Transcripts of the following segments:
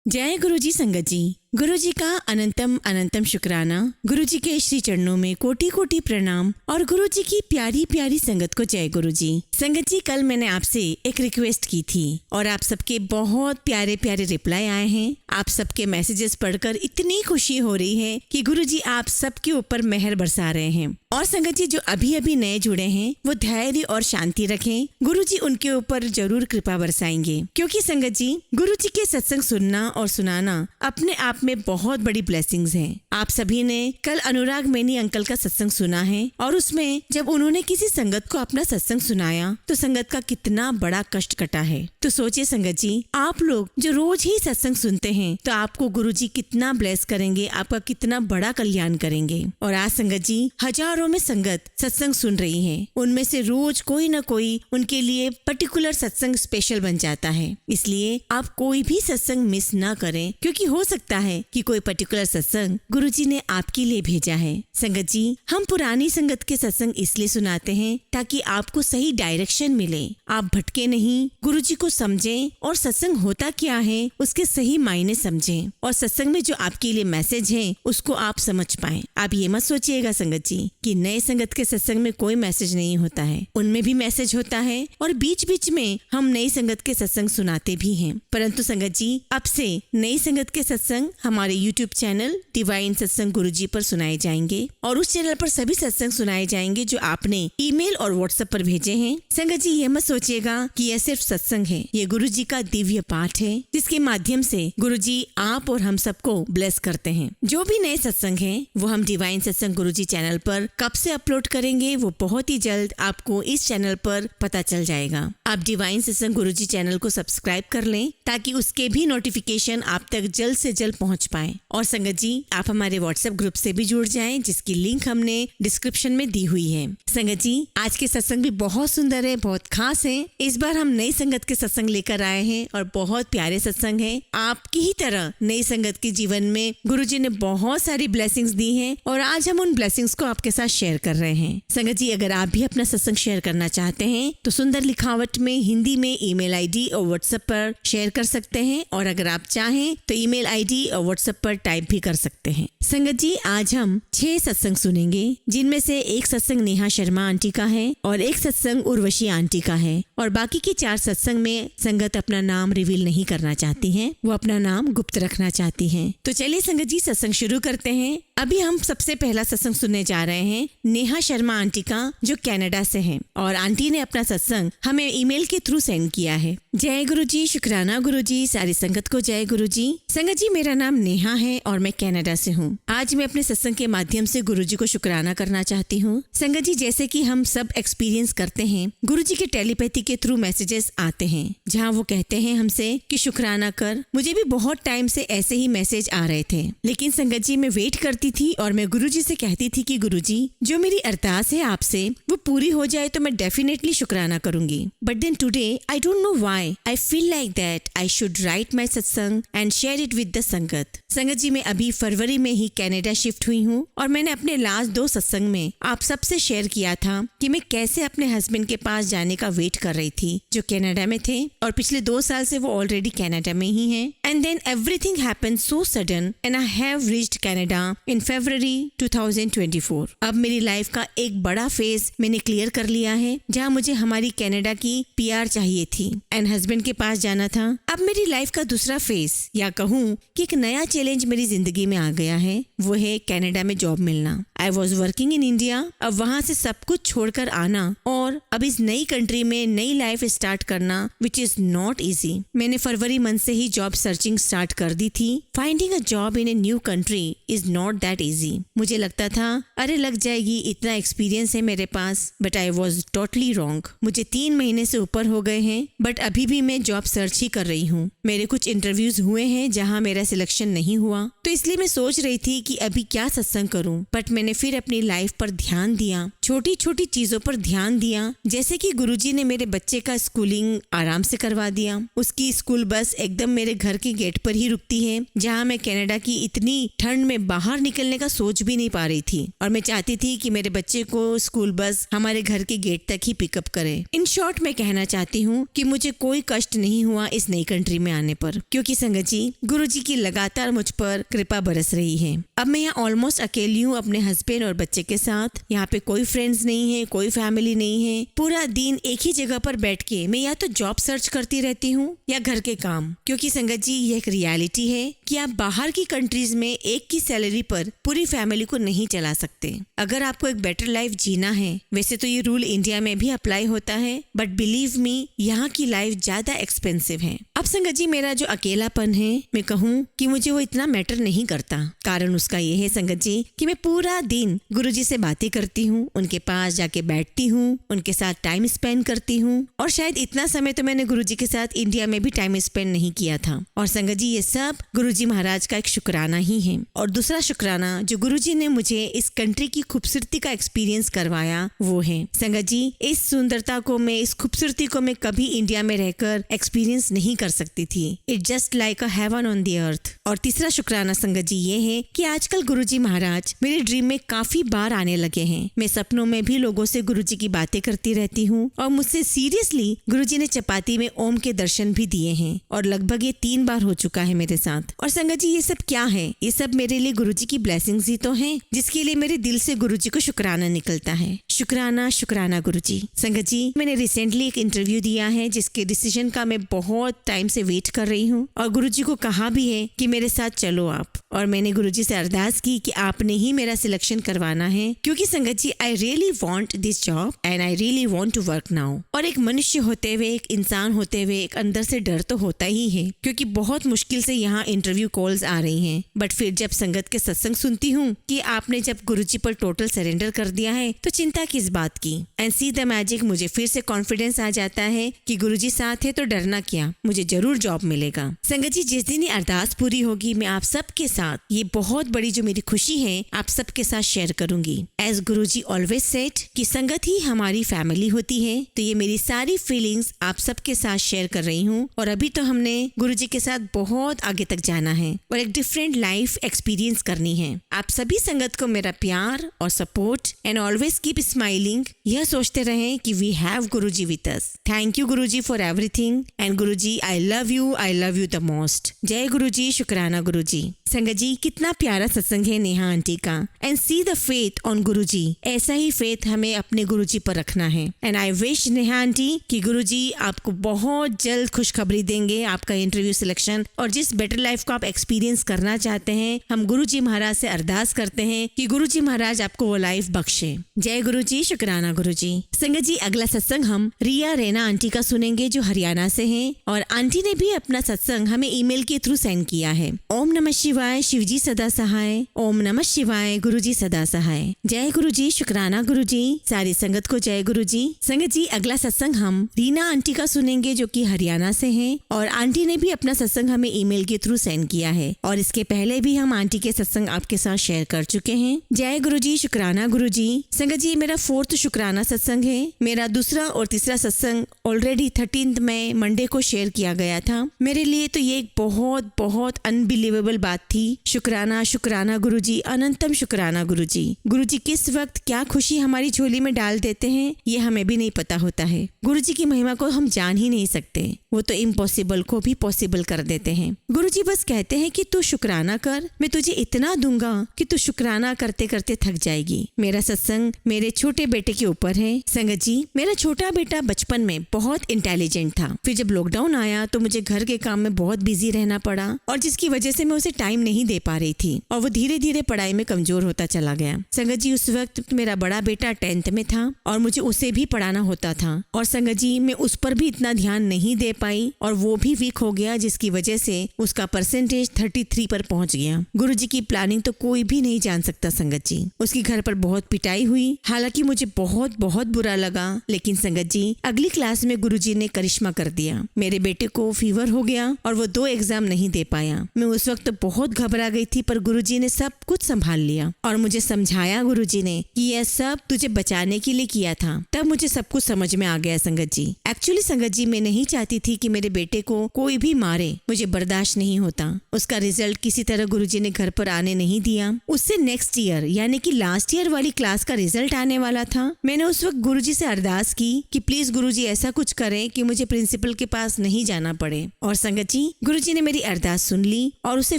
जय गुरुजी संगत जी। गुरुजी का अनंतम अनंतम शुक्राना। गुरुजी के श्री चरणों में कोटि कोटि प्रणाम और गुरुजी की प्यारी प्यारी संगत को जय गुरुजी। संगत जी, कल मैंने आपसे एक रिक्वेस्ट की थी और आप सबके बहुत प्यारे प्यारे रिप्लाई आए हैं। आप सबके मैसेजेस पढ़कर इतनी खुशी हो रही है कि गुरुजी आप सबके ऊपर मेहर बरसा रहे हैं। और संगत जी, जो अभी अभी नए जुड़े हैं वो धैर्य और शांति रखें, गुरुजी उनके ऊपर जरूर कृपा बरसाएंगे। क्योंकि संगत जी, गुरुजी के सत्संग सुनना और सुनाना अपने आप में बहुत बड़ी ब्लेसिंग्स हैं। आप सभी ने कल अनुराग मैनी अंकल का सत्संग सुना है और उसमें जब उन्होंने किसी संगत को अपना सत्संग सुनाया तो संगत का कितना बड़ा कष्ट कटा है। तो सोचिए संगत जी, आप लोग जो रोज ही सत्संग सुनते हैं तो आपको गुरुजी कितना ब्लेस करेंगे, आपका कितना बड़ा कल्याण करेंगे। और आज संगत जी, हजारों में संगत सत्संग सुन रही है, उनमें से रोज कोई न कोई उनके लिए पर्टिकुलर सत्संग स्पेशल बन जाता है। इसलिए आप कोई भी सत्संग मिस ना करें, क्योंकि हो सकता है कि कोई पर्टिकुलर सत्संग गुरुजी ने आपके लिए भेजा है। संगत जी, हम पुरानी संगत के सत्संग इसलिए सुनाते हैं ताकि आपको सही डायरेक्शन मिले, आप भटके नहीं, गुरुजी को समझें और सत्संग होता क्या है उसके सही मायने समझें और सत्संग में जो आपके लिए मैसेज है उसको आप समझ पाएं। आप ये मत सोचिएगा संगत जी कि नए संगत के सत्संग में कोई मैसेज नहीं होता है, उनमें भी मैसेज होता है और बीच बीच में हम नई संगत के सत्संग सुनाते भी हैं। परंतु संगत जी, अब से नई संगत के सत्संग हमारे YouTube चैनल डिवाइन सत्संग गुरुजी पर सुनाए जाएंगे और उस चैनल पर सभी सत्संग सुनाए जाएंगे जो आपने ईमेल और व्हाट्सएप पर भेजे हैं। संगत जी, ये मत सोचिएगा कि यह सिर्फ सत्संग है, ये गुरुजी का दिव्य पाठ है जिसके माध्यम से गुरुजी आप और हम सबको ब्लेस करते हैं। जो भी नए सत्संग हैं वो हम डिवाइन सत्संग गुरुजी चैनल पर कब से अपलोड करेंगे वो बहुत ही जल्द आपको इस चैनल पर पता चल जाएगा। आप डिवाइन सत्संग गुरुजी चैनल को सब्सक्राइब कर लें ताकि उसके भी नोटिफिकेशन आप तक जल्द से जल्द पहुंच पाए। और संगत जी, आप हमारे व्हाट्सएप ग्रुप से भी जुड़ जाएं जिसकी लिंक हमने डिस्क्रिप्शन में दी हुई है। संगत जी, आज के सत्संग भी बहुत सुंदर है, बहुत खास है। इस बार हम नई संगत के सत्संग लेकर आए हैं और बहुत प्यारे सत्संग है। आपकी ही तरह नई संगत के जीवन में गुरुजी ने बहुत सारी ब्लेसिंग्स दी हैं और आज हम उन ब्लेसिंग्स को आपके साथ शेयर कर रहे हैं। संगत जी, अगर आप भी अपना सत्संग शेयर करना चाहते हैं तो सुंदर लिखावट में हिंदी में ईमेल आईडी और व्हाट्सएप पर शेयर कर सकते हैं और अगर आप चाहें तो ईमेल आईडी और व्हाट्सएप पर टाइप भी कर सकते हैं। संगत जी, आज हम 6 सत्संग सुनेंगे जिनमें से एक सत्संग नेहा शर्मा आंटी का है और एक सत्संग उर्वशी आंटी का है और बाकी के 4 सत्संग में संगत अपना नाम रिवील नहीं करना चाहती हैं, वो अपना नाम गुप्त रखना चाहती हैं। तो चलिए संगत जी, सत्संग शुरू करते हैं। अभी हम सबसे पहला सत्संग सुनने जा रहे हैं नेहा शर्मा आंटी का, जो कनाडा से हैं और आंटी ने अपना सत्संग हमें ईमेल के थ्रू सेंड किया है। जय गुरुजी, शुक्राना गुरुजी, सारी संगत को जय गुरुजी। संगत जी, मेरा नाम नेहा है और मैं कनाडा से हूँ। आज मैं अपने सत्संग के माध्यम से गुरुजी को शुक्राना करना चाहती हूँ। संगत जी, जैसे कि हम सब एक्सपीरियंस करते हैं, गुरुजी के टेलीपैथी के थ्रू मैसेजेस आते हैं जहाँ वो कहते हैं हमसे कि शुक्राना कर। मुझे भी बहुत टाइम से ऐसे ही मैसेज आ रहे थे, लेकिन संगत जी मैं वेट करती थी और मैं गुरुजी से कहती थी कि गुरुजी, जो मेरी अरदास है आपसे वो पूरी हो जाए तो मैं डेफिनेटली शुक्राना करूंगी। But then today I don't know why I feel like that I should write my satsang and share it with the sangat. Sangat जी, मैं अभी फरवरी में ही कनाडा शिफ्ट हुई हूँ और मैंने अपने लास्ट 2 सत्संग में आप सबसे शेयर किया था कि मैं कैसे अपने हस्बैंड के पास जाने का वेट कर रही थी जो कनाडा में थे और पिछले 2 साल से वो ऑलरेडी कनाडा में ही हैं। And then everything happened so sudden and I have reached Canada in February 2024। अब मेरी लाइफ का एक बड़ा फेज मैंने क्लियर कर लिया है जहाँ मुझे हमारी कनाडा की PR चाहिए थी एंड हस्बैंड के पास जाना था। अब मेरी लाइफ का दूसरा फेज या कहूँ कि एक नया चैलेंज मेरी जिंदगी में आ गया है, वो है कनाडा में जॉब मिलना। I was working in India, अब वहाँ से सब कुछ छोड़कर आना और अब इस नई कंट्री में नई लाइफ स्टार्ट करना विच इज नॉट इजी। मैंने फरवरी मंथ से ही जॉब सर्चिंग स्टार्ट कर दी थी। Finding a job in a new country is not that easy. मुझे लगता था अरे लग जाएगी, इतना एक्सपीरियंस है मेरे पास, but I was totally wrong. मुझे 3 महीने से ऊपर हो गए हैं बट अभी भी मैं जॉब सर्च ही कर रही हूँ। मेरे कुछ इंटरव्यूज हुए हैं जहाँ मेरा सिलेक्शन नहीं हुआ, तो इसलिए मैं सोच रही थी कि अभी क्या सत्संग करूँ, बट मैंने फिर अपनी लाइफ पर ध्यान दिया छोटी छोटी चीजों पर ध्यान दिया, जैसे कि गुरुजी ने मेरे बच्चे का स्कूलिंग आराम से करवा दिया। उसकी स्कूल बस एकदम मेरे घर के गेट पर ही रुकती है, जहाँ मैं कनाडा की इतनी ठंड में बाहर निकलने का सोच भी नहीं पा रही थी, और मैं चाहती थी कि मेरे बच्चे को स्कूल बस हमारे घर के गेट तक ही पिकअप करे। इन शॉर्ट मैं कहना चाहती हूँ कि मुझे कोई कष्ट नहीं हुआ इस नई कंट्री में आने पर, क्योंकि संगत जी गुरुजी की लगातार मुझ पर कृपा बरस रही है। अब मैं यहाँ ऑलमोस्ट अकेली हूँ अपने हस्बैंड और बच्चे के साथ। यहाँ पे कोई फ्रेंड्स नहीं है, कोई फैमिली नहीं है। पूरा दिन एक ही जगह पर बैठ के मैं या तो जॉब सर्च करती रहती हूँ या घर के काम, क्योंकि संगत जी ये एक रियलिटी है कि आप बाहर की कंट्रीज में एक की सैलरी पर पूरी फैमिली को नहीं चला सकते। अगर आपको एक बेटर लाइफ जीना है, वैसे तो ये रूल इंडिया में भी अप्लाई होता है, बट बिलीव मी यहाँ की लाइफ ज्यादा एक्सपेंसिव है। अब संगत जी मेरा जो अकेलापन है, मैं कहूँ कि मुझे वो इतना मैटर नहीं करता। कारण उसका ये है संगत जी कि मैं पूरा दिन गुरुजी से बातें करती हूँ, उनके पास जाके बैठती हूँ, उनके साथ टाइम स्पेंड करती हूँ, और शायद इतना समय तो मैंने गुरुजी के साथ इंडिया में भी टाइम स्पेंड नहीं किया था। और संगत जी ये सब गुरुजी महाराज का एक शुक्राना ही है। और दूसरा शुक्राना जो गुरुजी ने मुझे इस कंट्री की खूबसूरती का एक्सपीरियंस करवाया वो है। संगत जी इस सुंदरता को मैं, इस खूबसूरती को मैं कभी इंडिया में रहकर एक्सपीरियंस नहीं कर सकती थी। It just like a heaven on the earth. और तीसरा शुक्राना संगत जी ये है कि आजकल गुरुजी महाराज मेरे ड्रीम में काफी बार आने लगे हैं। मैं सपनों में भी लोगों से गुरुजी की बातें करती रहती हूँ, और मुझसे सीरियसली गुरुजी ने चपाती में ओम के दर्शन भी दिए हैं, और लगभग ये 3 बार हो चुका है मेरे साथ। और संगत जी ये सब क्या है? ये सब मेरे लिए गुरुजी की ब्लेसिंग्स ही तो हैं, जिसके लिए मेरे दिल से गुरुजी को शुक्राना निकलता है। शुक्राना शुक्राना गुरुजी। संगत जी मैंने रिसेंटली एक इंटरव्यू दिया है, जिसके डिसीजन का मैं बहुत टाइम से वेट कर रही हूँ, और गुरुजी को कहा भी है कि मेरे साथ चलो आप। और मैंने गुरुजी से अरदास की कि आपने ही मेरा सिलेक्शन करवाना है, क्योंकि sangat ji I really want this job and I really want to work now. और एक मनुष्य होते हुए, एक इंसान होते हुए एक अंदर से डर तो होता ही है, क्योंकि बहुत मुश्किल से यहाँ इंटरव्यू कॉल्स आ रही हैं। बट फिर जब संगत के सत्संग सुनती हूँ कि आपने जब गुरुजी पर टोटल सरेंडर कर दिया है, तो चिंता किस बात की। एंड सी द मैजिक, मुझे फिर से कॉन्फिडेंस आ जाता है कि गुरुजी साथ है तो डरना क्या, मुझे जरूर जॉब मिलेगा। संगत जी जिस दिन ये अरदास पूरी होगी, मैं आप सबके साथ ये बहुत बड़ी जो मेरी खुशी है आप सबके साथ शेयर करूंगी। एज गुरुजी ऑलवेज सेड कि संगत ही हमारी फैमिली होती है, तो ये मेरी सारी फीलिंग्स आप सबके साथ शेयर कर रही हूँ। और अभी तो हमने गुरुजी के साथ बहुत आगे तक जाना है और एक डिफरेंट लाइफ एक्सपीरियंस करनी है। आप सभी संगत को मेरा प्यार और support and always keep smiling, यह सोचते रहें कि we have Guruji with us. Thank you Guruji for everything, and Guruji I love you the most. जय गुरुजी, शुक्राना गुरुजी। संगत जी कितना प्यारा सत्संग है नेहा आंटी का। And see the faith on Guruji, ऐसा ही फेथ हमें अपने गुरुजी पर रखना है। And I wish Neha auntie कि गुरुजी आपको बहुत जल्द खुशखबरी देंगे, आपका इंटरव्यू सिलेक्शन, और जिस बेटर लाइफ को आप एक्सपीरियंस करना चाहते हैं, हम गुरुजी महाराज से अरदास करते हैं कि गुरुजी महाराज आपको वो लाइफ बख्शे। जय गुरुजी, शुक्राना गुरुजी। संगत जी अगला सत्संग हम रिया रैना आंटी का सुनेंगे, जो हरियाणा से हैं, और आंटी ने भी अपना सत्संग हमें ईमेल के थ्रू सेंड किया है। ओम नमः शिवाय, शिवजी सदा सहाय। ओम नमः शिवाय, गुरुजी सदा सहाय। जय गुरुजी, शुक्राना गुरुजी। सारी संगत को जय गुरुजी। संगत जी अगला सत्संग हम रीना आंटी का सुनेंगे, जो कि हरियाणा से हैं, और आंटी ने भी अपना सत्संग हमें ईमेल के थ्रू सेंड किया है, और इसके पहले भी हम आंटी के सत्संग आपके साथ शेयर कर चुके हैं। जय गुरुजी, शुक्राना गुरुजी। संगत जी मेरा 4th शुक्राना सत्संग है। मेरा दूसरा और तीसरा सत्संग ऑलरेडी 13 मई मंडे को शेयर किया गया था। मेरे लिए तो ये एक बहुत बहुत अनबिलीवेबल बात थी। शुक्राना शुक्राना गुरुजी, अनंतम शुक्राना गुरुजी। गुरुजी किस वक्त क्या खुशी हमारी झोली में डाल देते हैं, ये हमें भी नहीं पता होता है। गुरुजी की महिमा को हम जान ही नहीं सकते, वो तो इम्पॉसिबल को भी पॉसिबल कर देते हैं। गुरुजी बस कहते हैं कि तू शुक्राना कर, मैं तुझे इतना दूंगा कि तू शुक्राना करते करते थक जाएगी। मेरा सत्संग मेरे छोटे बेटे के ऊपर है। संगत जी मेरा छोटा बेटा बचपन में बहुत इंटेलिजेंट था, फिर जब लॉकडाउन आया तो मुझे घर के काम में बहुत बिजी रहना पड़ा, और जिसकी वजह से मैं उसे टाइम नहीं दे पा रही थी, और वो धीरे धीरे पढ़ाई में कमजोर होता चला गया। संगत जी उस वक्त मेरा बड़ा बेटा 10th में था, और मुझे उसे भी पढ़ाना होता था, और संगत जी मैं उस पर भी इतना ध्यान नहीं दे पाई, और वो भी वीक हो गया, जिसकी वजह से उसका परसेंटेज 33 पर पहुंच गया। गुरुजी की प्लानिंग तो कोई भी नहीं जान सकता। संगत जी उसकी घर पर बहुत पिटाई हुई, हालांकि मुझे बहुत बहुत बुरा लगा, लेकिन संगत जी अगली क्लास में गुरुजी ने करिश्मा कर दिया। मेरे बेटे को फीवर हो गया और वो 2 एग्जाम नहीं दे पाया। मैं उस वक्त बहुत बहुत घबरा गई थी, पर गुरुजी ने सब कुछ संभाल लिया और मुझे समझाया गुरुजी ने कि यह सब तुझे बचाने के लिए किया था। तब मुझे सब कुछ समझ में आ गया संगत जी। एक्चुअली संगत जी, मैं नहीं चाहती थी कि मेरे बेटे को कोई भी मारे, मुझे बर्दाश्त नहीं होता। उसका रिजल्ट किसी तरह गुरुजी ने घर पर आने नहीं दिया। उससे नेक्स्ट ईयर यानी कि लास्ट ईयर वाली क्लास का रिजल्ट आने वाला था। मैंने उस वक्त गुरुजी से अरदास की कि प्लीज गुरुजी ऐसा कुछ करें कि मुझे प्रिंसिपल के पास नहीं जाना पड़े। और संगत जी, गुरुजी ने मेरी अरदास सुन ली और उसे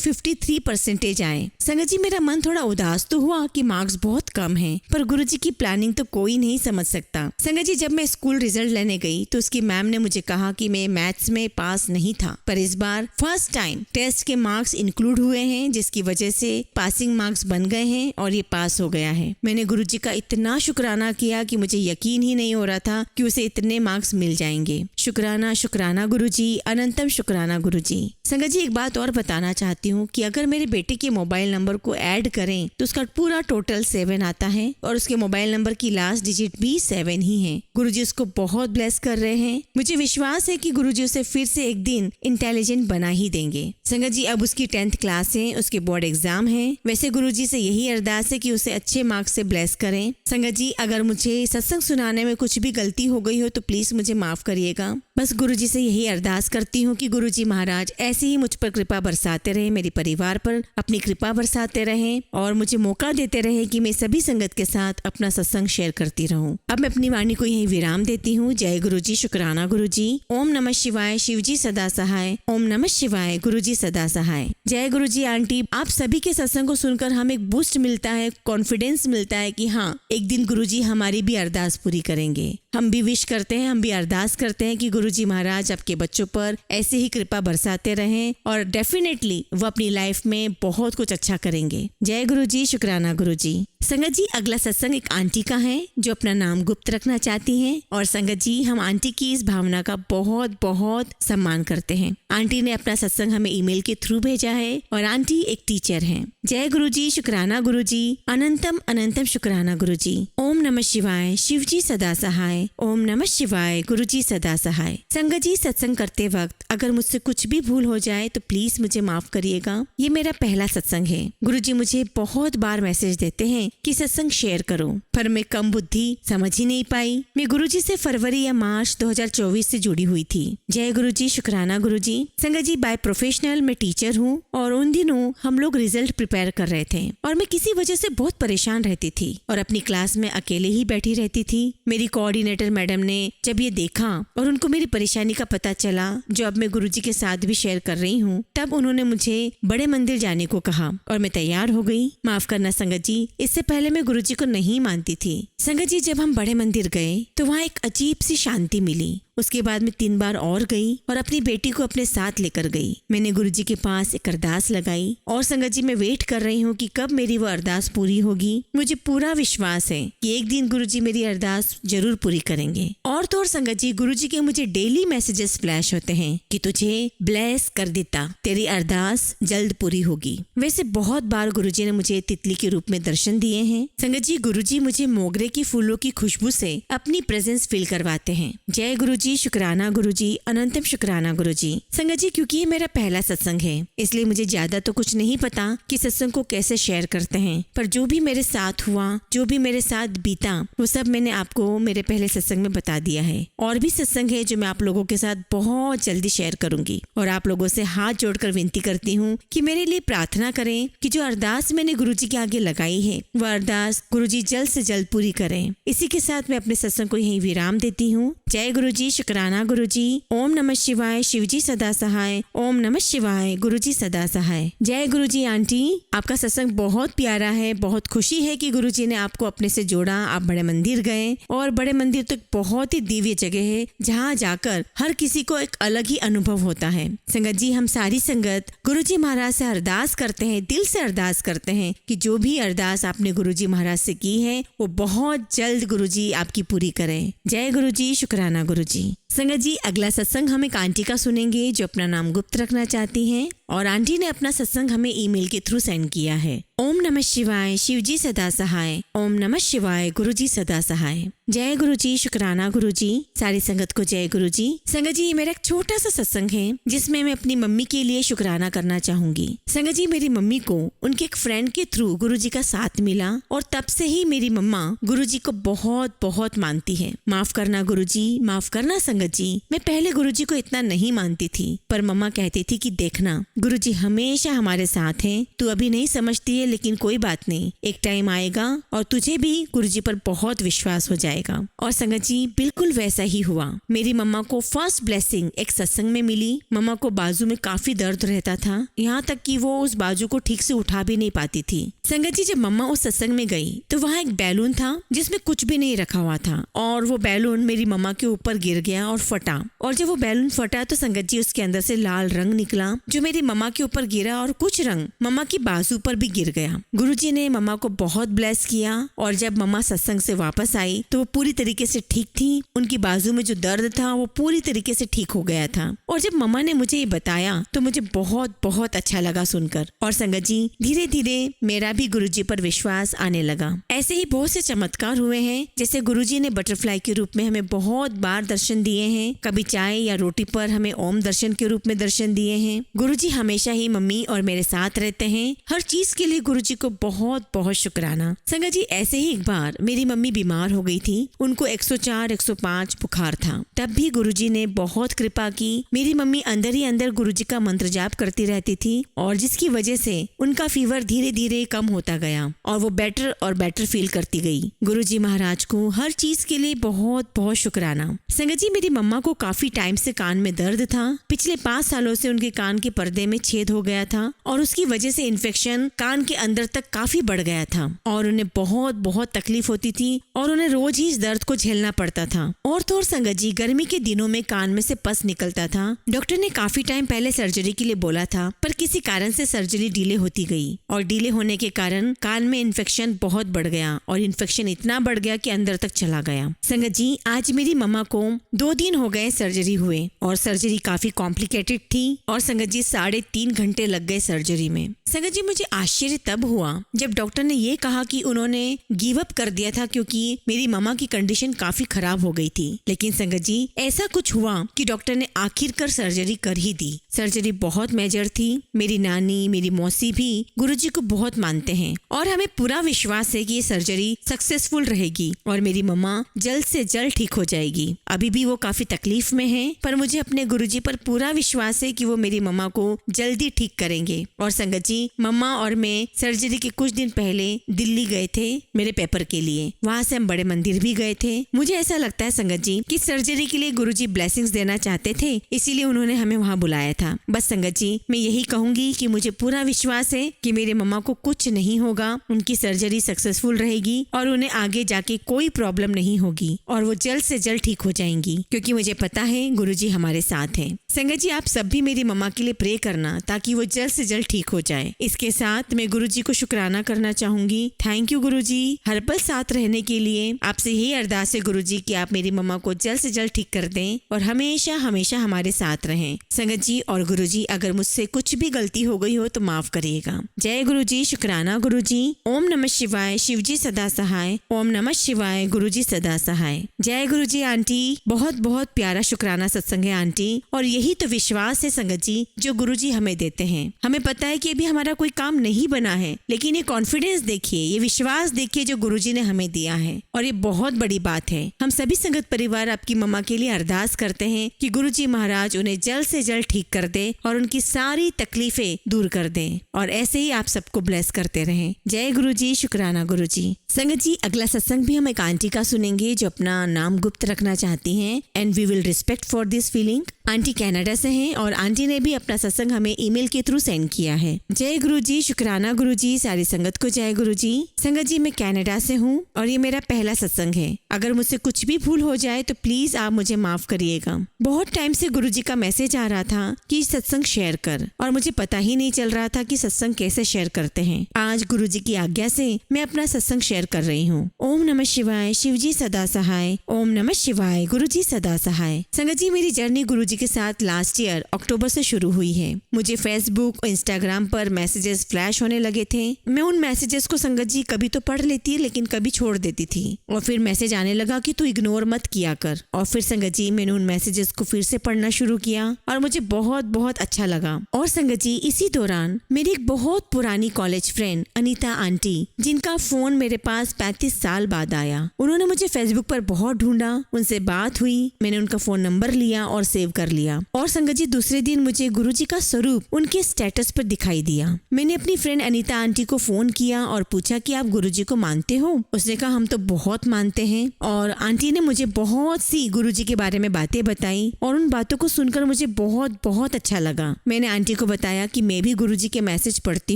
53% आए। संगत जी, मेरा मन थोड़ा उदास तो हुआ कि मार्क्स बहुत कम हैं, पर गुरुजी की प्लानिंग तो कोई नहीं समझ सकता। संगत जी, जब मैं स्कूल रिजल्ट लेने गई तो उसकी मैम ने मुझे कहा कि मैं मैथ्स में पास नहीं था, पर इस बार फर्स्ट टाइम टेस्ट के मार्क्स इंक्लूड हुए हैं, जिसकी वजह से पासिंग मार्क्स बन गए हैं और ये पास हो गया है। मैंने गुरुजी का इतना शुक्राना किया कि मुझे यकीन ही नहीं हो रहा था कि उसे इतने मार्क्स मिल जाएंगे। शुक्राना शुक्राना गुरुजी, अनंतम शुक्राना गुरुजी। संगत जी, एक बात और बताना चाहती हूँ कि अगर मेरे बेटे के मोबाइल नंबर को ऐड करें तो उसका पूरा टोटल 7 आता है और उसके मोबाइल नंबर की लास्ट डिजिट भी 7 ही है। गुरुजी उसको बहुत ब्लेस कर रहे हैं। मुझे विश्वास है कि गुरुजी उसे फिर से एक दिन इंटेलिजेंट बना ही देंगे। संगत जी, अब उसकी 10th क्लास है, उसके बोर्ड एग्जाम है। वैसे गुरुजी से यही अरदास है कि उसे अच्छे मार्क्स से ब्लेस करें। संगत जी, अगर मुझे सत्संग सुनाने में कुछ भी गलती हो गई हो तो प्लीज मुझे माफ करिएगा। बस गुरुजी से यही अरदास करती हूँ कि गुरुजी महाराज ऐसे ही मुझ पर कृपा बरसाते रहे, मेरे परिवार पर अपनी कृपा बरसाते रहे और मुझे मौका देते रहे कि मैं सभी संगत के साथ अपना सत्संग शेयर करती रहूं। अब मैं अपनी वाणी को यही विराम देती हूँ। जय गुरुजी, शुक्राना गुरुजी। ओम नमः शिवाय, शिवजी सदा सहाय। ओम नमः शिवाय, गुरुजी सदा सहाय। जय गुरुजी आंटी, आप सभी के सत्संग को सुनकर हमें एक बूस्ट मिलता है, कॉन्फिडेंस मिलता है कि हाँ, एक दिन गुरुजी हमारी भी अरदास पूरी करेंगे। हम भी विश करते हैं, हम भी अरदास करते हैं कि गुरुजी महाराज आपके बच्चों पर ऐसे ही कृपा बरसाते रहें और डेफिनेटली वो अपनी लाइफ में बहुत कुछ अच्छा करेंगे। जय गुरुजी, शुक्राना गुरुजी। संगत जी, अगला सत्संग एक आंटी का है जो अपना नाम गुप्त रखना चाहती हैं और संगत जी, हम आंटी की इस भावना का बहुत बहुत सम्मान करते हैं। आंटी ने अपना सत्संग हमें ईमेल के थ्रू भेजा है और आंटी एक टीचर हैं। जय गुरुजी, शुक्राना गुरुजी, अनंतम अनंतम शुक्राना गुरुजी। ओम नमः शिवाय, शिवजी सदा सहाय। ओम नमः शिवाय, गुरुजी सदा सहाय। संगत जी, सत्संग करते वक्त अगर मुझसे कुछ भी भूल हो जाए तो प्लीज मुझे माफ करिएगा। ये मेरा पहला सत्संग है। गुरुजी मुझे बहुत बार मैसेज देते हैं कि सत्संग शेयर करो, पर मैं कम बुद्धि समझ ही नहीं पाई। मैं गुरुजी से फरवरी या मार्च 2024 से जुड़ी हुई थी। जय गुरुजी, शुक्राना गुरुजी। संगत जी, बाय प्रोफेशनल मैं टीचर हूँ और उन दिनों हम लोग रिजल्ट प्रिपेयर कर रहे थे और मैं किसी वजह से बहुत परेशान रहती थी और अपनी क्लास में अकेले ही बैठी रहती थी। मेरी कोऑर्डिनेटर मैडम ने जब ये देखा और उनको मेरी परेशानी का पता चला, जो अब मैं गुरुजी के साथ भी शेयर कर रही हूँ, तब उन्होंने मुझे बड़े मंदिर जाने को कहा और मैं तैयार हो गई। माफ करना संगत जी, इससे पहले मैं गुरुजी को नहीं मानती थी। संगत जी, जब हम बड़े मंदिर गए तो वहाँ एक अजीब सी शांति मिली। उसके बाद मैं 3 बार और गई और अपनी बेटी को अपने साथ लेकर गई। मैंने गुरुजी के पास एक अरदास लगाई और संगत जी, मैं वेट कर रही हूँ कि कब मेरी वो अरदास पूरी होगी। मुझे पूरा विश्वास है कि एक दिन गुरुजी मेरी अरदास जरूर पूरी करेंगे। और तो और संगत जी, गुरुजी के मुझे डेली मैसेजेस फ्लैश होते हैं कि तुझे ब्लेस कर देता, तेरी अरदास जल्द पूरी होगी। वैसे बहुत बार गुरुजी ने मुझे तितली के रूप में दर्शन दिए हैं। संगत जी, गुरुजी मुझे मोगरे की फूलों की खुशबू से अपनी प्रेजेंस फील करवाते हैं। जय गुरुजी, शुक्राना गुरुजी, अनंतम शुक्राना गुरुजी। संगत जी, क्योंकि ये मेरा पहला सत्संग है इसलिए मुझे ज्यादा तो कुछ नहीं पता कि सत्संग को कैसे शेयर करते हैं, पर जो भी मेरे साथ हुआ, जो भी मेरे साथ बीता, वो सब मैंने आपको मेरे पहले सत्संग में बता दिया है। और भी सत्संग है जो मैं आप लोगों के साथ बहुत जल्दी शेयर करूंगी और आप लोगों से हाथ जोड़कर विनती करती हूँ कि मेरे लिए प्रार्थना करें कि जो अरदास मैंने गुरुजी के आगे लगाई है वह अरदास गुरुजी जल्द से जल्द पूरी करें। इसी के साथ मैं अपने सत्संग को यहीं विराम देती हूँ। जय गुरुजी, शुक्राना गुरुजी। ओम नमः शिवाय, शिवजी सदा सहाय। ओम नमः शिवाय, गुरुजी सदा सहाय। जय गुरुजी आंटी, आपका सत्संग बहुत प्यारा है। बहुत खुशी है कि गुरुजी ने आपको अपने से जोड़ा। आप बड़े मंदिर गए और बड़े मंदिर तो बहुत ही दिव्य जगह है जहाँ जाकर हर किसी को एक अलग ही अनुभव होता है। संगत जी, हम सारी संगत गुरुजी महाराज से अरदास करते हैं, दिल से अरदास करते हैं कि जो भी अरदास आपने गुरुजी महाराज से की है वो बहुत जल्द गुरुजी आपकी पूरी करें। जय गुरुजी, शुक्राना गुरुजी। संगत जी, अगला सत्संग हम एक आंटी का सुनेंगे जो अपना नाम गुप्त रखना चाहती हैं और आंटी ने अपना सत्संग हमें ईमेल के थ्रू सेंड किया है। ओम नमः शिवाय, शिवजी सदा सहाय। ओम नमः शिवाय, गुरुजी सदा सहाय। जय गुरुजी, शुक्राना गुरुजी, सारी संगत को जय गुरुजी। संगत जी, ये मेरा एक छोटा सा सत्संग है जिसमें मैं अपनी मम्मी के लिए शुक्राना करना चाहूंगी। संगत जी, मेरी मम्मी को उनके एक फ्रेंड के थ्रू गुरुजी का साथ मिला और तब से ही मेरी मम्मा गुरुजी को बहुत बहुत मानती है। माफ करना गुरुजी, माफ करना संगत जी, मैं पहले गुरुजी को इतना नहीं मानती थी, पर मम्मा कहती थी कि देखना गुरुजी हमेशा हमारे साथ हैं, तू अभी नहीं समझती है लेकिन कोई बात नहीं, एक टाइम आएगा और तुझे भी गुरुजी पर बहुत विश्वास हो जाएगा। और संगत जी, बिल्कुल वैसा ही हुआ। मेरी मम्मा को फर्स्ट ब्लेसिंग एक सत्संग में मिली। मम्मा को बाजू में काफी दर्द रहता था, यहाँ तक कि वो उस बाजू को ठीक से उठा भी नहीं पाती थी। संगत जी, जब मम्मा उस सत्संग में गई तो वहाँ एक बैलून था जिसमें कुछ भी नहीं रखा हुआ था और वो बैलून मेरी मम्मा के ऊपर गिर गया और फटा। और जब वो बैलून फटा तो संगत जी उसके अंदर से लाल रंग निकला जो मेरी मम्मा के ऊपर गिरा और कुछ रंग मम्मा की बाजू पर भी गिर गया। गुरुजी ने मम्मा को बहुत ब्लेस किया और जब मम्मा सत्संग से वापस आई तो वो पूरी तरीके से ठीक थी। उनकी बाजू में जो दर्द था वो पूरी तरीके से ठीक हो गया था। और जब मम्मा ने मुझे ये बताया तो मुझे बहुत बहुत अच्छा लगा सुनकर। और संगत जी, धीरे धीरे मेरा भी गुरुजी पर विश्वास आने लगा। ऐसे ही बहुत से चमत्कार हुए हैं, जैसे गुरुजी ने बटरफ्लाई के रूप में हमें बहुत बार दर्शन दिए हैं। कभी चाय या रोटी पर हमें ओम दर्शन के रूप में दर्शन दिए हैं। गुरुजी हमेशा ही मम्मी और मेरे साथ रहते हैं। हर चीज के लिए गुरुजी को बहुत बहुत शुक्राना। संगत जी, ऐसे ही एक बार मेरी मम्मी बीमार हो गई थी। उनको 104 105 बुखार था। तब भी गुरुजी ने बहुत कृपा की। मेरी मम्मी अंदर ही अंदर गुरुजी का मंत्र जाप करती रहती थी और जिसकी वजह से उनका फीवर धीरे धीरे कम होता गया और वो बेटर और बेटर फील करती गई। गुरुजी महाराज को हर चीज के लिए बहुत बहुत शुक्राना। संगत जी, मेरी मम्मा को काफी टाइम से कान में दर्द था। पिछले 5 सालों से उनके कान के पर्दे में छेद हो गया था और उसकी वजह से इन्फेक्शन कान के अंदर तक काफी बढ़ गया था और उन्हें बहुत बहुत तकलीफ होती थी और उन्हें रोज ही इस दर्द को झेलना पड़ता था। और तो और संगत जी, गर्मी के दिनों में कान में से पस निकलता था। डॉक्टर ने काफी टाइम पहले सर्जरी के लिए बोला था, पर किसी कारण से सर्जरी डिले होती गई और डिले होने के कारण कान में इन्फेक्शन बहुत बढ़ गया और इन्फेक्शन इतना बढ़ गया कि अंदर तक चला गया। संगत जी, आज मेरी मम्मा को 2 दिन हो गए सर्जरी हुए और सर्जरी काफी कॉम्प्लिकेटेड थी और संगत जी 3.5 घंटे लग गए सर्जरी में। संगत जी, मुझे आश्चर्य तब हुआ जब डॉक्टर ने ये कहा कि उन्होंने गिव अप कर दिया था क्योंकि मेरी मम्मा की कंडीशन काफी खराब हो गई थी। लेकिन संगत जी, ऐसा कुछ हुआ कि डॉक्टर ने आखिरकार सर्जरी कर ही दी। सर्जरी बहुत मेजर थी। मेरी नानी, मेरी मौसी भी गुरुजी को बहुत मानते हैं और हमें पूरा विश्वास है कि ये सर्जरी सक्सेसफुल रहेगी और मेरी मम्मा जल्द से जल्द ठीक हो जाएगी। अभी भी वो काफी तकलीफ में है, पर मुझे अपने गुरुजी पर पूरा विश्वास है कि वो मेरी मम्मा को जल्दी ठीक करेंगे। और संगत जी, मम्मा और मैं सर्जरी के कुछ दिन पहले दिल्ली गए थे मेरे पेपर के लिए। वहाँ से हम बड़े मंदिर भी गए थे। मुझे ऐसा लगता है संगत जी कि सर्जरी के लिए गुरुजी ब्लेसिंग्स देना चाहते थे, इसीलिए उन्होंने हमें वहाँ बुलाया था। बस संगत जी, मैं यही कहूंगी कि मुझे पूरा विश्वास है कि मेरे मम्मा को कुछ नहीं होगा, उनकी सर्जरी सक्सेसफुल रहेगी और उन्हें आगे जाके कोई प्रॉब्लम नहीं होगी और वो जल्द से जल्द ठीक हो जाएंगी, क्योंकि मुझे पता है गुरुजी हमारे साथ हैं। संगत जी, आप सब भी मेरी मम्मा के लिए प्रे करना ताकि वो जल्द से जल्द ठीक हो जाए। इसके साथ मैं गुरुजी को शुक्राना करना चाहूंगी। थैंक यू गुरुजी, हर पल साथ रहने के लिए। आपसे यही अरदास है गुरुजी कि आप मेरी मम्मा को जल्द से जल्द ठीक कर दें और हमेशा हमेशा हमारे साथ रहें। संगत जी और गुरुजी, अगर मुझसे कुछ भी गलती हो गई हो तो माफ करिएगा। जय गुरुजी, शुक्राना गुरुजी। ओम नमः शिवाय, शिवजी सदा सहाय। ओम नमः शिवाय, गुरुजी सदा सहाय। जय गुरुजी आंटी, बहुत बहुत प्यारा शुक्राना सत्संग है आंटी। और यही तो विश्वास है संगत जी जो गुरुजी हमें देते हैं। हमें पता है कि अभी हमारा कोई काम नहीं बना है, लेकिन ये कॉन्फिडेंस देखिए, ये विश्वास देखिए जो गुरुजी ने हमें दिया है और ये बहुत बड़ी बात है। हम सभी संगत परिवार आपकी मम्मा के लिए अरदास करते हैं कि गुरुजी महाराज उन्हें जल्द से जल्द ठीक कर दे और उनकी सारी तकलीफें दूर कर दें और ऐसे ही आप सबको ब्लेस करते रहें। जय गुरुजी, शुक्राना गुरुजी। संगत जी, अगला सत्संग भी हम एक आंटी का सुनेंगे जो अपना नाम गुप्त रखना चाहती हैं and we will respect for this feeling. Aunty Canada से हैं और आंटी ने भी अपना सत्संग हमें ईमेल के थ्रू सेंड किया है। जय गुरुजी, शुक्राना गुरुजी, सारी संगत को जय गुरुजी। संगत जी, मैं कनाडा से हूँ और ये मेरा पहला सत्संग है। अगर मुझसे कुछ भी भूल हो जाए तो प्लीज आप मुझे माफ करिएगा। बहुत टाइम से गुरुजी का मैसेज आ रहा था कि सत्संग शेयर कर और मुझे पता ही नहीं चल रहा था कि सत्संग कैसे शेयर करते हैं। आज गुरुजी की आज्ञा से मैं अपना सत्संग शेयर कर रही हूँ। ओम नमः शिवाय, शिवजी सदा सहाय। ओम नमः शिवाय, गुरुजी सदा सहाय। संगत जी, मेरी जर्नी गुरुजी गुरुजी के साथ लास्ट ईयर अक्टूबर से शुरू हुई है। मुझे फेसबुक और इंस्टाग्राम पर मैसेजेस फ्लैश होने लगे थे। मैं उन मैसेजेस को संगत जी कभी तो पढ़ लेती लेकिन कभी छोड़ देती थी और फिर मैसेज आने लगा कि तू इग्नोर मत किया कर। और फिर संगत जी मैंने उन मैसेजेस को फिर से पढ़ना शुरू किया और मुझे बहुत बहुत अच्छा लगा। और संगत जी इसी दौरान मेरी एक बहुत पुरानी कॉलेज फ्रेंड अनीता आंटी, जिनका फोन मेरे पास 35 साल बाद आया, उन्होंने मुझे फेसबुक पर बहुत ढूंढा, उनसे बात हुई, मैंने उनका फोन नंबर लिया और सेव कर लिया। और संगत जी दूसरे दिन मुझे गुरुजी का स्वरूप उनके स्टेटस पर दिखाई दिया। मैंने अपनी फ्रेंड अनीता आंटी को फोन किया और पूछा कि आप गुरुजी को मानते हो? उसने कहा हम तो बहुत मानते हैं। और आंटी ने मुझे बहुत सी गुरुजी के बारे में बातें बताई और उन बातों को सुनकर मुझे बहुत बहुत अच्छा लगा। मैंने आंटी को बताया कि मैं भी गुरुजी के मैसेज पढ़ती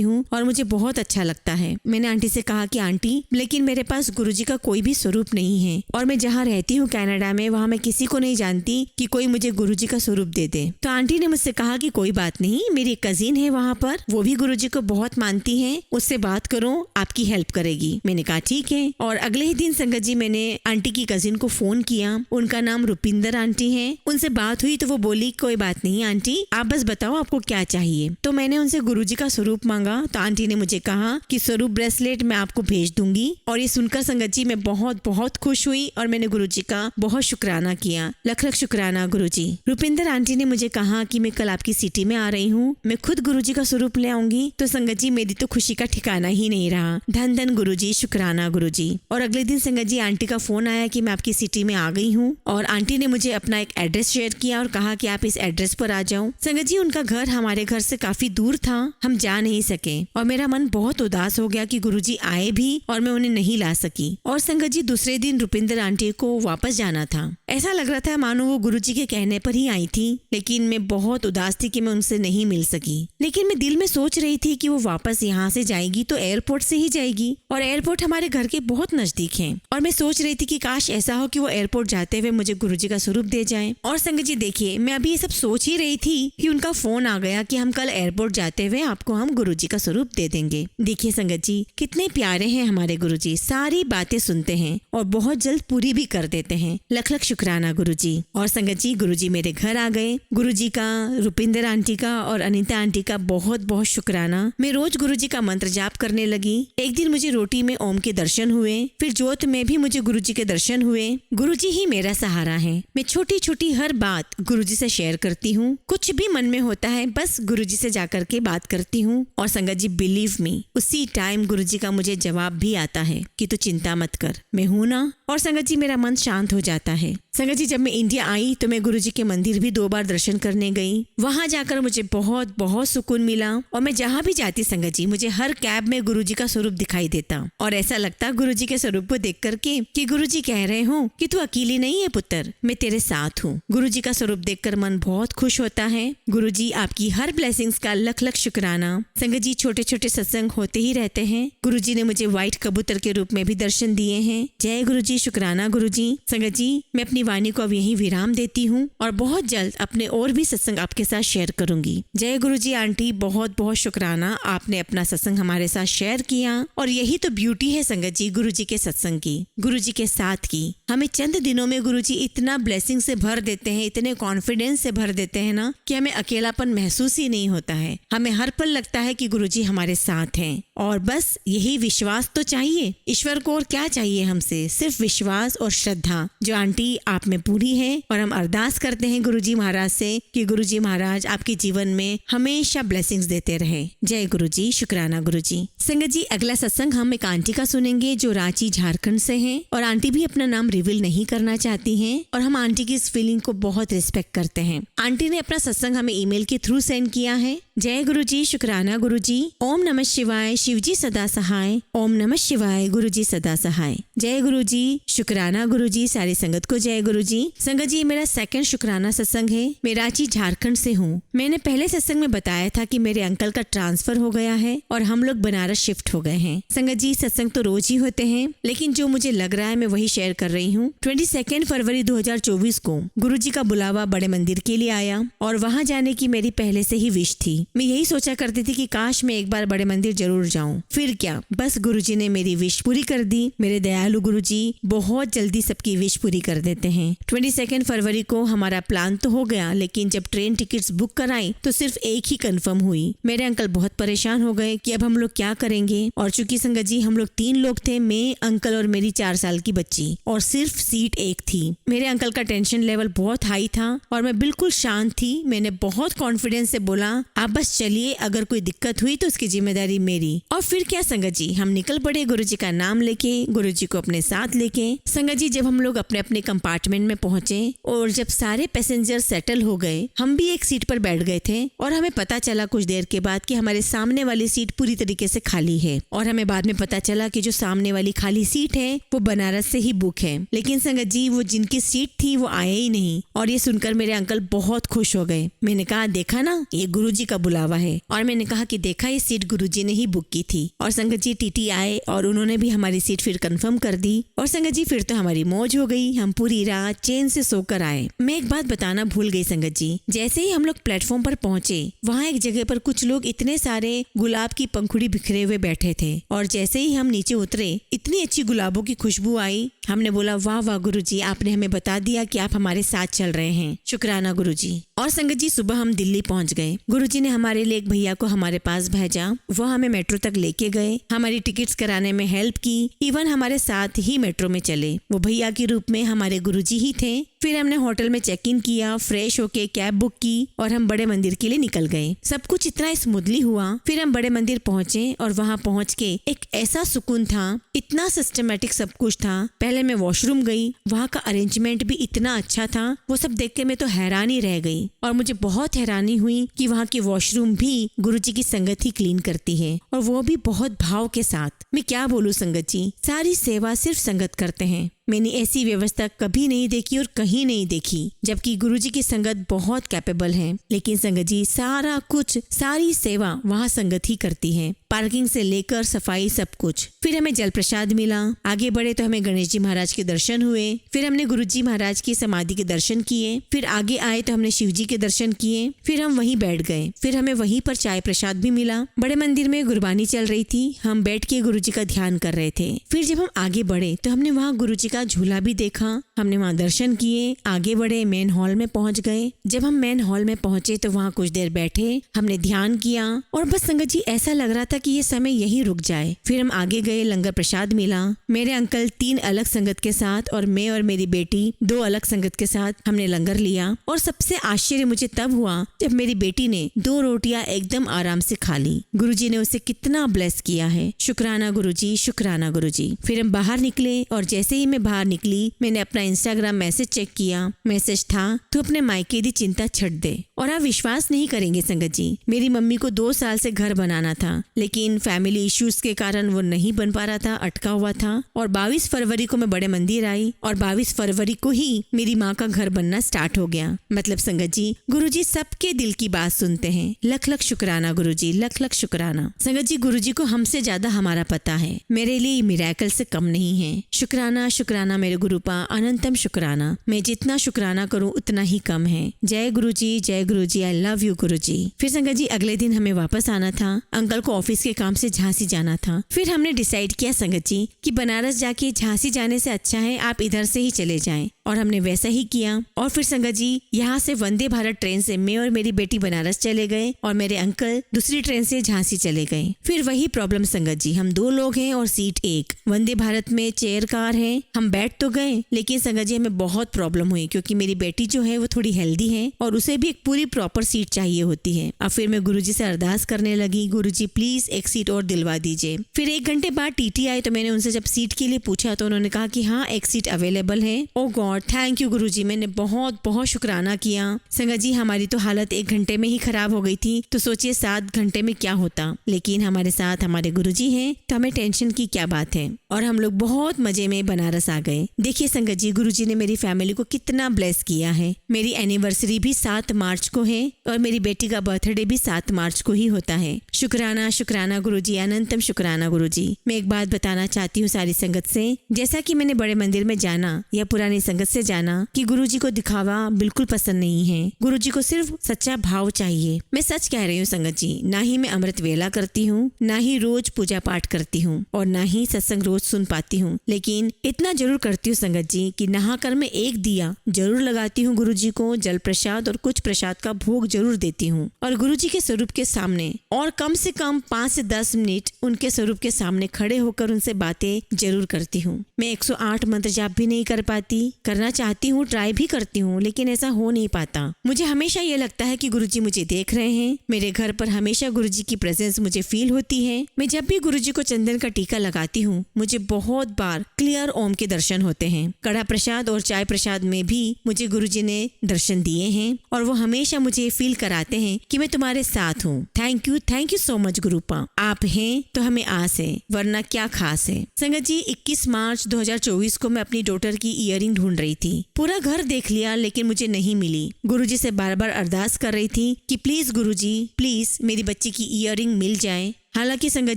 हूँ और मुझे बहुत अच्छा लगता है। मैंने आंटी से कहा कि आंटी लेकिन मेरे पास गुरुजी का कोई भी स्वरूप नहीं है और मैं जहाँ रहती हूँ कनाडा में, वहाँ मैं किसी को नहीं जानती कि कोई मुझे गुरुजी का स्वरूप दे दे। तो आंटी ने मुझसे कहा कि कोई बात नहीं, मेरी कजिन है वहाँ पर, वो भी गुरुजी को बहुत मानती है, उससे बात करो, आपकी हेल्प करेगी। मैंने कहा ठीक है। और अगले ही दिन संगत जी मैंने आंटी की कजिन को फोन किया, उनका नाम रुपिंदर आंटी है। उनसे बात हुई तो वो बोली कोई बात नहीं आंटी, आप बस बताओ आपको क्या चाहिए। तो मैंने उनसे गुरुजी का स्वरूप मांगा तो आंटी ने मुझे कहा कि स्वरूप ब्रेसलेट मैं आपको भेज दूंगी। और ये सुनकर संगत जी मैं बहुत बहुत खुश हुई और मैंने गुरुजी का बहुत शुक्राना किया। लख लख शुक्राना गुरुजी। रुपिंदर आंटी ने मुझे कहा कि मैं कल आपकी सिटी में आ रही हूँ, मैं खुद गुरुजी का स्वरूप ले आऊंगी। तो संगत जी मेरी तो खुशी का ठिकाना ही नहीं रहा। धन धन गुरुजी, शुक्राना गुरुजी। और अगले दिन संगत जी आंटी का फोन आया कि मैं आपकी सिटी में आ गई हूँ और आंटी ने मुझे अपना एक एड्रेस शेयर किया और कहा कि आप इस एड्रेस पर आ जाओ। संगत जी उनका घर हमारे घर से काफी दूर था, हम जा नहीं सके और मेरा मन बहुत उदास हो गया कि गुरुजी आए भी और मैं उन्हें नहीं ला सकी। और संगत जी दूसरे दिन रुपिंदर आंटी को वापस जाना था। ऐसा लग रहा था मानो वो गुरुजी के कहने पर ही आई थी, लेकिन मैं बहुत उदास थी कि मैं उनसे नहीं मिल सकी। लेकिन मैं दिल में सोच रही थी कि वो वापस यहाँ से जाएगी तो एयरपोर्ट से ही जाएगी और एयरपोर्ट हमारे घर के बहुत नजदीक है। और मैं सोच रही थी कि काश ऐसा हो कि वो एयरपोर्ट जाते हुए मुझे गुरुजी का स्वरूप दे जाए। और संगत जी देखिए मैं अभी ये सब सोच ही रही थी कि उनका फोन आ गया कि हम कल एयरपोर्ट जाते हुए आपको हम गुरुजी का स्वरूप दे देंगे। देखिए संगत जी कितने प्यारे हैं हमारे गुरुजी, सारी बातें सुनते हैं और बहुत जल्द पूरी भी कर देते हैं। लख लख शुक्राना गुरुजी। और संगत जी गुरुजी मेरे घर आ गए। गुरुजी का, रुपिंदर आंटी का और अनीता आंटी का बहुत बहुत शुक्राना। मैं रोज गुरुजी का मंत्र जाप करने लगी। एक दिन मुझे रोटी में ओम के दर्शन हुए, फिर जोत में भी मुझे गुरुजी के दर्शन हुए। गुरुजी ही मेरा सहारा है। मैं छोटी छोटी हर बात गुरुजी से शेयर करती हूँ। कुछ भी मन में होता है बस गुरुजी से जाकर के बात करती हूँ और संगत जी बिलीव मी उसी टाइम गुरुजी का मुझे जवाब भी आता है कि तू चिंता मत कर, मैं हूँ ना। और संगत जी मेरा मन शांत हो जाता है। संगत जी जब मैं इंडिया आई तो मैं गुरुजी के मंदिर भी 2 बार दर्शन करने गई। वहाँ जाकर मुझे बहुत बहुत सुकून मिला और मैं जहाँ भी जाती संगत जी मुझे हर कैब में गुरुजी का स्वरूप दिखाई देता और ऐसा लगता गुरुजी के स्वरूप को देख करके कि गुरुजी कह रहे हो कि तू अकेली नहीं है पुत्र, मैं तेरे साथ हूँ। गुरुजी का स्वरूप देखकर मन बहुत खुश होता है। गुरुजी आपकी हर ब्लेसिंग्स का लख लख शुक्राना। संगत जी छोटे छोटे सत्संग होते ही रहते हैं। गुरुजी ने मुझे व्हाइट कबूतर के रूप में भी दर्शन दिए हैं। जय गुरुजी, शुक्राना गुरुजी। संगत जी मैं अपनी वाणी को अब यहीं विराम देती हूँ और बहुत जल्द अपने और भी सत्संग आपके साथ शेयर करूंगी। जय गुरुजी आंटी, बहुत बहुत शुक्राना, आपने अपना सत्संग हमारे साथ शेयर किया। और यही तो ब्यूटी है संगत जी गुरुजी के सत्संग की, गुरुजी के साथ की। हमें चंद दिनों में गुरुजी इतना ब्लेसिंग से भर देते हैं, इतने कॉन्फिडेंस से भर देते हैं ना कि हमें अकेलापन महसूस ही नहीं होता है। हमें हर पल लगता है कि गुरुजी हमारे साथ हैं और बस यही विश्वास तो चाहिए। ईश्वर को और क्या चाहिए हमसे, सिर्फ विश्वास और श्रद्धा जो आंटी आप में पूरी है। और हम अरदास करते हैं गुरुजी महाराज से कि गुरुजी महाराज आपके जीवन में हमेशा ब्लेसिंग्स देते रहे। जय गुरुजी, शुक्राना गुरुजी। संगत जी अगला सत्संग हम एक आंटी का सुनेंगे जो रांची झारखंड से हैं और आंटी भी अपना नाम रिवील नहीं करना चाहती हैं और हम आंटी की इस फीलिंग को बहुत रिस्पेक्ट करते हैं। आंटी ने अपना सत्संग हमें ईमेल के थ्रू सेंड किया है। जय गुरुजी, शुक्राना गुरुजी। ओम नमः शिवाय, शिवजी सदा सहाय। ओम नमः शिवाय, गुरुजी सदा सहाय। जय गुरुजी, शुक्राना गुरुजी। सारी संगत को जय गुरुजी। संगत जी मेरा सेकंड शुक्राना सत्संग है। मैं रांची झारखंड से हूँ। मैंने पहले सत्संग में बताया था कि मेरे अंकल का ट्रांसफर हो गया है और हम लोग बनारस शिफ्ट हो गए हैं। संगत जी सत्संग तो रोज ही होते हैं लेकिन जो मुझे लग रहा है मैं वही शेयर कर रही हूँ। 22 फरवरी 2024 को गुरुजी का बुलावा बड़े मंदिर के लिए आया और वहाँ जाने की मेरी पहले से ही विश थी। मैं यही सोचा करती थी कि काश मैं एक बार बड़े मंदिर जरूर जाऊं। फिर क्या, बस गुरुजी ने मेरी विश पूरी कर दी। मेरे दयालु गुरुजी बहुत जल्दी सबकी विश पूरी कर देते हैं। 22 फरवरी को हमारा प्लान तो हो गया, लेकिन जब ट्रेन टिकट्स बुक कराई तो सिर्फ एक ही कंफर्म हुई। मेरे अंकल बहुत परेशान हो गए कि अब हम लोग क्या करेंगे। और चूंकि संगत जी हम लोग 3 लोग थे, मैं, अंकल और मेरी 4 साल की बच्ची, और सिर्फ सीट एक थी। मेरे अंकल का टेंशन लेवल बहुत हाई था और मैं बिल्कुल शांत थी। मैंने बहुत कॉन्फिडेंस से बोला, आप बस चलिए, अगर कोई दिक्कत हुई तो उसकी जिम्मेदारी मेरी। और फिर क्या संगत जी, हम निकल पड़े गुरुजी का नाम लेके, गुरुजी को अपने साथ लेके। संगत जी जब हम लोग अपने अपने कंपार्टमेंट में पहुंचे और जब सारे पैसेंजर सेटल हो गए, हम भी एक सीट पर बैठ गए थे और हमें पता चला कुछ देर के बाद कि हमारे सामने वाली सीट पूरी तरीके से खाली है। और हमें बाद में पता चला कि जो सामने वाली खाली सीट है वो बनारस से ही बुक है। लेकिन संगत जी वो जिनकी सीट थी वो आए ही नहीं, और ये सुनकर मेरे अंकल बहुत खुश हो गए। मैंने कहा, देखा ना, ये गुरुजी का बुलावा है। और मैंने कहा कि देखा, ये सीट गुरुजी ने ही बुक की थी। और संगत जी टीटी आए और उन्होंने भी हमारी सीट फिर कंफर्म कर दी। और संगत जी फिर तो हमारी मौज हो गई, हम पूरी रात चैन से सोकर आए। मैं एक बात बताना भूल गई संगत जी, जैसे ही हम लोग प्लेटफॉर्म पर पहुंचे, वहाँ एक जगह पर कुछ लोग इतने सारे गुलाब की पंखुड़ी बिखरे हुए बैठे थे। और जैसे ही हम नीचे उतरे, इतनी अच्छी गुलाबों की खुशबू आई। हमने बोला, वाह वाह गुरुजी, आपने हमें बता दिया कि आप हमारे साथ चल रहे हैं, शुक्राना गुरुजी। और संगत जी सुबह हम दिल्ली पहुंच गए। गुरुजी ने हमारे लिए एक भैया को हमारे पास भेजा, वो हमें मेट्रो तक लेके गए, हमारी टिकट्स कराने में हेल्प की, इवन हमारे साथ ही मेट्रो में चले। वो भैया के रूप में हमारे गुरुजी ही थे। फिर हमने होटल में चेक इन किया, फ्रेश होके कैब बुक की और हम बड़े मंदिर के लिए निकल गए। सब कुछ इतना स्मूथली हुआ। फिर हम बड़े मंदिर पहुंचे और वहाँ पहुंच के एक ऐसा सुकून था, इतना सिस्टमेटिक सब कुछ था। पहले मैं वॉशरूम गई, वहाँ का अरेंजमेंट भी इतना अच्छा था। वो सब देख के मैं तो हैरान ही रह गई। और मुझे बहुत हैरानी हुई कि वहाँ की वॉशरूम भी गुरुजी की संगत ही क्लीन करती है, और वो भी बहुत भाव के साथ। मैं क्या बोलूँ संगत जी, सारी सेवा सिर्फ संगत करते हैं। मैंने ऐसी व्यवस्था कभी नहीं देखी और कहीं नहीं देखी, जबकि गुरुजी की संगत बहुत कैपेबल है। लेकिन संगत जी सारा कुछ, सारी सेवा वहाँ संगत ही करती है, पार्किंग से लेकर सफाई सब कुछ। फिर हमें जल प्रसाद मिला। आगे बढ़े तो हमें गणेश जी महाराज के दर्शन हुए। फिर हमने गुरुजी महाराज की समाधि के दर्शन किए। फिर आगे आए तो हमने शिव जी के दर्शन किए। फिर हम वहीं बैठ गए। फिर हमें वहीं पर चाय प्रसाद भी मिला। बड़े मंदिर में गुरबानी चल रही थी, हम बैठ के गुरुजी का ध्यान कर रहे थे। फिर जब हम आगे बढ़े तो हमने वहाँ गुरुजी का झूला भी देखा। हमने वहाँ दर्शन किए, आगे बढ़े, मेन हॉल में पहुँच गए। जब हम मेन हॉल में पहुंचे तो वहाँ कुछ देर बैठे, हमने ध्यान किया और बस संगत जी ऐसा लग रहा था कि ये समय यहीं रुक जाए। फिर हम आगे गए, लंगर प्रसाद मिला। मेरे अंकल 3 अलग संगत के साथ और मैं और मेरी बेटी 2 अलग संगत के साथ हमने लंगर लिया। और सबसे आश्चर्य मुझे तब हुआ जब मेरी बेटी ने 2 रोटियां एकदम आराम से खा ली। गुरुजी ने उसे कितना ब्लेस किया है। शुक्राना गुरुजी, शुक्राना गुरुजी। फिर हम बाहर निकले और जैसे ही मैं बाहर निकली मैंने अपना इंस्टाग्राम मैसेज चेक किया। मैसेज था, तू अपने मायके दी चिंता छੱਡ दे। और आप विश्वास नहीं करेंगे संगत जी, मेरी मम्मी को 2 साल से घर बनाना था, लेकिन फैमिली इश्यूज के कारण वो नहीं बन पा रहा था, अटका हुआ था। और 22 फरवरी को मैं बड़े मंदिर आई और 22 फरवरी को ही मेरी माँ का घर बनना स्टार्ट हो गया। मतलब संगत जी, गुरुजी सबके दिल की बात सुनते हैं। लख लख शुक्राना गुरुजी, लख लख शुक्राना। संगत जी, गुरुजी को हमसे ज्यादा हमारा पता है। मेरे लिए मिरेकल से कम नहीं है। शुक्राना शुक्राना मेरे गुरुपा, अनंतम शुक्राना। मैं जितना शुक्राना करूँ उतना ही कम है। जय गुरुजी, जय गुरुजी, आई लव यू गुरुजी। फिर संगत जी अगले दिन हमें वापस आना था। अंकल को ऑफिस के काम से झांसी जाना था। फिर हमने डिसाइड किया संगत जी कि बनारस जाके झांसी जाने से अच्छा है आप इधर से ही चले जाएं। और हमने वैसा ही किया। और फिर संगत जी यहाँ से वंदे भारत ट्रेन से मैं और मेरी बेटी बनारस चले गए और मेरे अंकल दूसरी ट्रेन से झांसी चले गए। फिर वही प्रॉब्लम संगत जी, हम 2 लोग हैं और सीट 1। वंदे भारत में चेयर कार है, हम बैठ तो गए लेकिन संगत जी हमें बहुत प्रॉब्लम हुई क्योंकि मेरी बेटी जो है वो थोड़ी हेल्दी है और उसे भी एक पूरी प्रॉपर सीट चाहिए होती है। अब फिर मैं गुरुजी से अरदास करने लगी, गुरुजी प्लीज एक सीट और दिलवा दीजिए। फिर 1 घंटे बाद टीटी आए तो मैंने उनसे जब सीट के लिए पूछा तो उन्होंने कहा कि हाँ एक सीट अवेलेबल है। ओ गॉड, थैंक यू गुरुजी। मैंने बहुत बहुत शुक्राना किया। संगत जी हमारी तो हालत 1 घंटे में ही खराब हो गई थी, तो सोचिए 7 घंटे में क्या होता। लेकिन हमारे साथ हमारे गुरुजी हैं तो हमें टेंशन की क्या बात है। और हम लोग बहुत मजे में बनारस पास आ गए। देखिए संगत जी, गुरुजी ने मेरी फैमिली को कितना ब्लेस किया है। मेरी एनिवर्सरी भी 7 मार्च को है और मेरी बेटी का बर्थडे भी 7 मार्च को ही होता है। शुक्राना शुक्राना गुरुजी, अनंतम शुक्राना गुरुजी। मैं एक बात बताना चाहती हूँ सारी संगत से, जैसा कि मैंने बड़े मंदिर में जाना या पुरानी संगत से जाना कि गुरुजी को दिखावा बिल्कुल पसंद नहीं है। गुरुजी को सिर्फ सच्चा भाव चाहिए। मैं सच कह रही हूँ संगत जी, ना ही मैं अमृत वेला करती हूँ, ना ही रोज पूजा पाठ करती हूँ और ना ही सत्संग रोज सुन पाती हूँ, लेकिन इतना जरूर करती हूँ संगत जी कि नहाकर मैं एक दिया जरूर लगाती हूँ गुरुजी को, जल प्रसाद और कुछ प्रसाद का भोग जरूर देती हूँ और गुरुजी के स्वरूप के सामने और कम से कम 5 से 10 मिनट उनके स्वरूप के सामने खड़े होकर उनसे बातें जरूर करती हूँ। मैं 108 मंत्र जाप भी नहीं कर पाती, करना चाहती हूँ, ट्राई भी करती हूँ, लेकिन ऐसा हो नहीं पाता। मुझे हमेशा ये लगता है कि गुरुजी मुझे देख रहे हैं। मेरे घर पर हमेशा गुरुजी की प्रेजेंस मुझे फील होती है। मैं जब भी गुरुजी को चंदन का टीका लगाती हूँ, मुझे बहुत बार क्लियर ओम के दर्शन होते हैं। कड़ा प्रसाद और चाय प्रसाद में भी मुझे गुरुजी ने दर्शन दिए हैं और वो हमेशा मुझे फील कराते हैं कि मैं तुम्हारे साथ हूँ। थैंक यू सो मच गुरुपा, आप हैं तो हमें आस है, वरना क्या खास है। संगत जी, 21 मार्च 2024 को मैं अपनी डॉटर की इयररिंग ढूंढ रही थी। पूरा घर देख लिया लेकिन मुझे नहीं मिली। गुरुजी से बार बार अरदास कर रही थी कि प्लीज गुरुजी, प्लीज मेरी बच्ची की इयररिंग मिल जाए। हालांकि संगत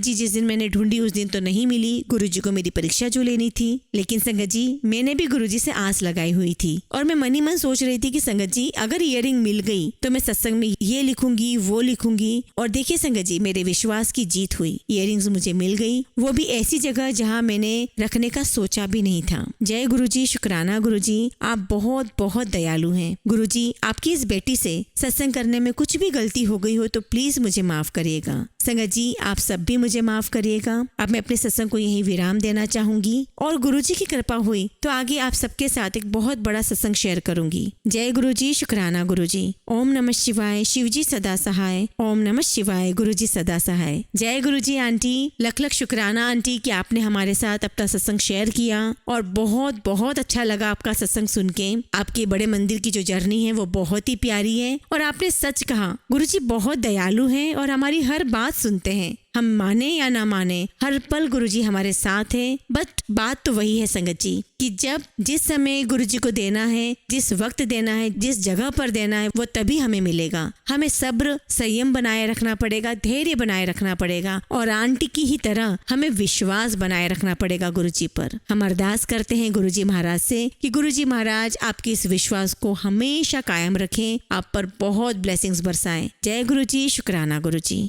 जी, जिस दिन मैंने ढूंढी उस दिन तो नहीं मिली। गुरुजी को मेरी परीक्षा जो लेनी थी, लेकिन संगत जी मैंने भी गुरुजी से आस लगाई हुई थी और मैं मन ही मन सोच रही थी कि संगत जी अगर इयररिंग मिल गई तो मैं सत्संग में ये लिखूंगी वो लिखूंगी। और देखिए संगत जी, मेरे विश्वास की जीत हुई। इयररिंग्स मुझे मिल गई, वो भी ऐसी जगह जहाँ मैंने रखने का सोचा भी नहीं था। जय गुरुजी, शुक्राना गुरुजी, आप बहुत बहुत दयालु हैं। गुरुजी, आपकी इस बेटी से सत्संग करने में कुछ भी गलती हो गई हो तो प्लीज मुझे माफ करिएगा। संगत जी, आप सब भी मुझे माफ करिएगा। अब मैं अपने सत्संग को यहीं विराम देना चाहूंगी और गुरुजी की कृपा हुई तो आगे आप सबके साथ एक बहुत बड़ा सत्संग शेयर करूंगी। जय गुरुजी, शुक्राना गुरुजी। ओम नमः शिवाय, शिवजी सदा सहाय। ओम नमः शिवाय, गुरुजी सदा सहाय। जय गुरुजी आंटी, लख लख शुक्राना आंटी कि आपने हमारे साथ अपना सत्संग शेयर किया और बहुत बहुत अच्छा लगा आपका सत्संग सुन के। आपके बड़े मंदिर की जो जर्नी है वो बहुत ही प्यारी है और आपने सच कहा, गुरुजी बहुत दयालु हैं और हमारी हर बात सुनते हैं। हम माने या ना माने, हर पल गुरुजी हमारे साथ है। बट बात तो वही है संगत जी कि जब जिस समय गुरुजी को देना है, जिस वक्त देना है, जिस जगह पर देना है, वो तभी हमें मिलेगा। हमें सब्र संयम बनाए रखना पड़ेगा, धैर्य बनाए रखना पड़ेगा और आंटी की ही तरह हमें विश्वास बनाए रखना पड़ेगा गुरुजी पर। हम अरदास करते हैं गुरुजी महाराज से कि गुरुजी महाराज आपके इस विश्वास को हमेशा कायम रखें, आप पर बहुत ब्लेसिंग्स बरसाएं। जय गुरुजी, शुक्राना गुरुजी।